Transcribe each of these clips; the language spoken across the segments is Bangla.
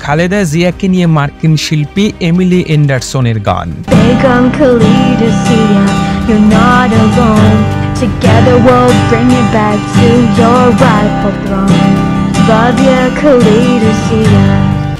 খালেদা জিয়াকে নিয়ে মার্কিন শিল্পী এমিলি এন্ডারসনের গান। Begum Khalida Zia, you're not alone. Together we'll bring you back to your rightful throne. Love ya Khalida Zia.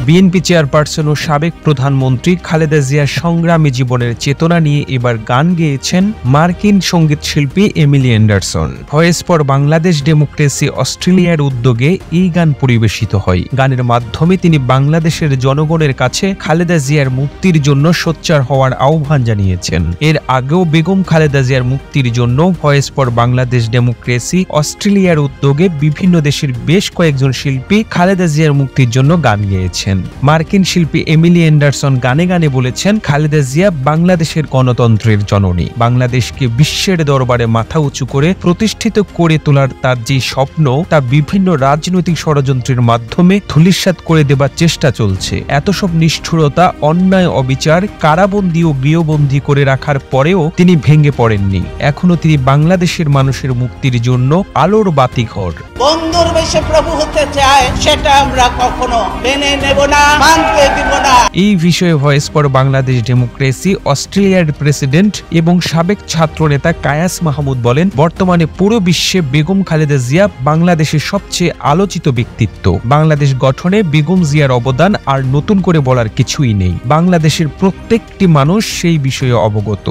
BNP chairperson ও সাবেক প্রধানমন্ত্রী খালেদা জিয়ার সংগ্রামী জীবনের চেতনা নিয়ে এবার গান গেয়েছেন মার্কিন সঙ্গীত শিল্পী Emily Anderson. Voice for Bangladesh democracy অস্ট্রেলিয়ার উদ্যোগে এই গান পরিবেশিত হয়। গানের মাধ্যমে তিনি বাংলাদেশের জনগণের কাছে খালেদা জিয়ার মুক্তির জন্য সোচ্চার হওয়ার আহ্বান জানিয়েছেন। এর আগেও বেগম খালেদা জিয়ার মুক্তির জন্য ভয়েস ফর বাংলাদেশ ডেমোক্রেসি অস্ট্রেলিয়ার উদ্যোগে বিভিন্ন দেশের বেশ কয়েকজন শিল্পী খালেদা জিয়ার মুক্তির জন্য গান গেয়েছেন। মার্কিন শিল্পী এমিলি এন্ডারসন গানে গানে বলেছেন, খালেদা জিয়া বাংলাদেশের গণতন্ত্রের জননী। বাংলাদেশকে বিশ্বের দরবারে মাথা উঁচু করে প্রতিষ্ঠিত করে তোলার তার যে স্বপ্ন, তা বিভিন্ন রাজনৈতিক ষড়যন্ত্রের মাধ্যমে ধূলিসাৎ করে দেবার চেষ্টা চলছে। এত সব নিষ্ঠুরতা, অন্যায়, অবিচার, কারাবন্দী ও গৃহবন্দী করে রাখার পরেও তিনি ভেঙে পড়েননি। এখনো তিনি বাংলাদেশের মানুষের মুক্তির জন্য আলোর বাতিঘর। বন্ধুর বেশে প্রভু হতে চায়, সেটা আমরা কখনো মেনে নেব না, মানতে দিব না। এই বিষয়ে ভয়েস ফর বাংলাদেশ ডেমোক্রেসি অস্ট্রেলিয়ার প্রেসিডেন্ট এবং সাবেক ছাত্রনেতা কায়াস মাহমুদ বলেন, বর্তমানে পুরো বিশ্বে বেগম খালেদা জিয়া বাংলাদেশের সবচেয়ে আলোচিত ব্যক্তিত্ব। বাংলাদেশ গঠনে বেগম জিয়ার অবদান আর নতুন করে বলার কিছুই নেই। বাংলাদেশের প্রত্যেকটি মানুষ সেই বিষয়ে অবগত।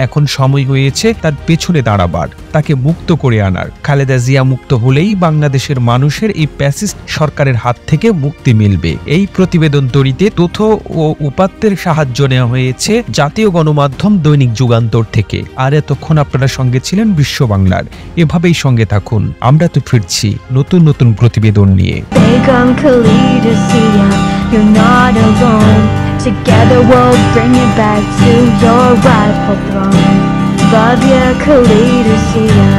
এখন সময় হয়েছে তার পেছনে দাঁড়াবার, তাকে মুক্ত করে আনার। খালেদা জিয়া মুক্ত হলেই বাংলাদেশের মানুষের এই প্যাসিস্ট সরকারের হাত থেকে মুক্তি মিলবে। এই প্রতিবেদন তৈরিতে তথ্য ও উপাত্তের সাহায্য নেওয়া হয়েছে জাতীয় গণমাধ্যম দৈনিক যুগান্তর থেকে। আর এতক্ষণ আপনারা সঙ্গে ছিলেন বিশ্ব বাংলার। এভাবেই সঙ্গে থাকুন, আমরা তো ফিরছি নতুন নতুন প্রতিবেদন নিয়ে। Begum Khalida Zia, you're not alone. Together we'll bring you back to your rightful throne. Love ya Khalida Zia.